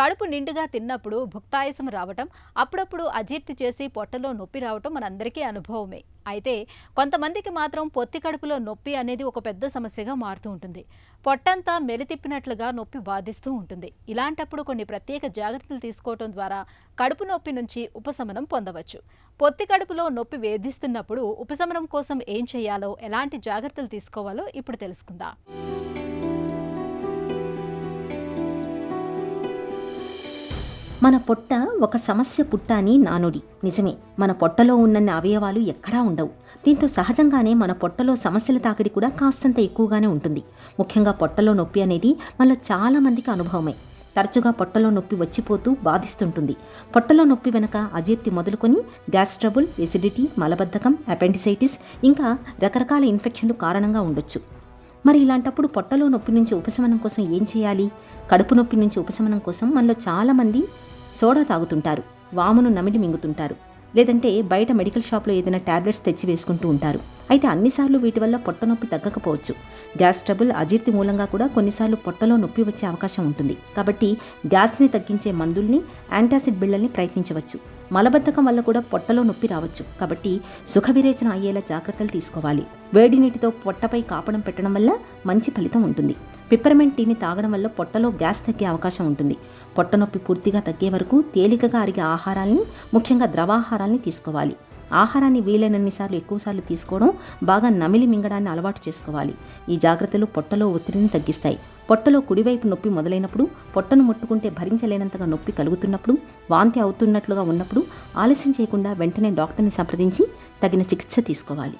కడుపు నిండుగా తిన్నప్పుడు భుక్తాయాసం రావటం, అప్పుడప్పుడు అజీర్తి చేసి పొట్టలో నొప్పి రావటం మనందరికీ అనుభవమే. అయితే కొంతమందికి మాత్రం పొత్తి కడుపులో నొప్పి అనేది ఒక పెద్ద సమస్యగా మారుతూ ఉంటుంది. పొట్టంతా మెలితిప్పినట్లుగా నొప్పి బాధిస్తూ ఉంటుంది. ఇలాంటప్పుడు కొన్ని ప్రత్యేక జాగ్రత్తలు తీసుకోవటం ద్వారా కడుపు నొప్పి నుంచి ఉపశమనం పొందవచ్చు. పొత్తి కడుపులో నొప్పి వేధిస్తున్నప్పుడు ఉపశమనం కోసం ఏం చేయాలో, ఎలాంటి జాగ్రత్తలు తీసుకోవాలో ఇప్పుడు తెలుసుకుందాం. మన పొట్ట ఒక సమస్య పుట్ట అని నానుడి. నిజమే, మన పొట్టలో ఉన్నన్ని అవయవాలు ఎక్కడా ఉండవు. దీంతో సహజంగానే మన పొట్టలో సమస్యల తాకిడి కూడా కాస్తంత ఎక్కువగానే ఉంటుంది. ముఖ్యంగా పొట్టలో నొప్పి అనేది మనలో చాలా మందికి అనుభవమే. తరచుగా పొట్టలో నొప్పి వచ్చిపోతూ బాధిస్తుంటుంది. పొట్టలో నొప్పి వెనక అజీర్తి మొదలుకొని గ్యాస్ ట్రబుల్, ఎసిడిటీ, మలబద్ధకం, అపెండిసైటిస్ ఇంకా రకరకాల ఇన్ఫెక్షన్లు కారణంగా ఉండొచ్చు. మరి ఇలాంటప్పుడు పొట్టలో నొప్పి నుంచి ఉపశమనం కోసం ఏం చేయాలి? కడుపు నొప్పి నుంచి ఉపశమనం కోసం మనలో చాలామంది సోడా తాగుతుంటారు, వామును నమిలి మింగుతుంటారు, లేదంటే బయట మెడికల్ షాప్లో ఏదైనా టాబ్లెట్స్ తెచ్చి వేసుకుంటూ ఉంటారు. అయితే అన్నిసార్లు వీటి వల్ల పొట్ట నొప్పి తగ్గకపోవచ్చు. గ్యాస్ ట్రబుల్, అజీర్తి మూలంగా కూడా కొన్నిసార్లు పొట్టలో నొప్పి వచ్చే అవకాశం ఉంటుంది. కాబట్టి గ్యాస్ని తగ్గించే మందుల్ని, యాంటాసిడ్ బిళ్ళల్ని ప్రయత్నించవచ్చు. మలబద్ధకం వల్ల కూడా పొట్టలో నొప్పి రావచ్చు. కాబట్టి సుఖవిరేచన అయ్యేలా జాగ్రత్తలు తీసుకోవాలి. వేడి నీటితో పొట్టపై కాపడం పెట్టడం వల్ల మంచి ఫలితం ఉంటుంది. పిప్పర్మెంట్ టీని తాగడం వల్ల పొట్టలో గ్యాస్ తగ్గే అవకాశం ఉంటుంది. పొట్ట నొప్పి పూర్తిగా తగ్గే వరకు తేలికగా అరిగే ఆహారాల్ని, ముఖ్యంగా ద్రవాహారాల్ని తీసుకోవాలి. ఆహారాన్ని వీలైనన్నిసార్లు ఎక్కువసార్లు తీసుకోవడం, బాగా నమిలి మింగడాన్ని అలవాటు చేసుకోవాలి. ఈ జాగ్రత్తలు పొట్టలో ఒత్తిడిని తగ్గిస్తాయి. పొట్టలో కుడివైపు నొప్పి మొదలైనప్పుడు, పొట్టను ముట్టుకుంటే భరించలేనంతగా నొప్పి కలుగుతున్నప్పుడు, వాంతి అవుతున్నట్లుగా ఉన్నప్పుడు ఆలస్యం చేయకుండా వెంటనే డాక్టర్ని సంప్రదించి తగిన చికిత్స తీసుకోవాలి.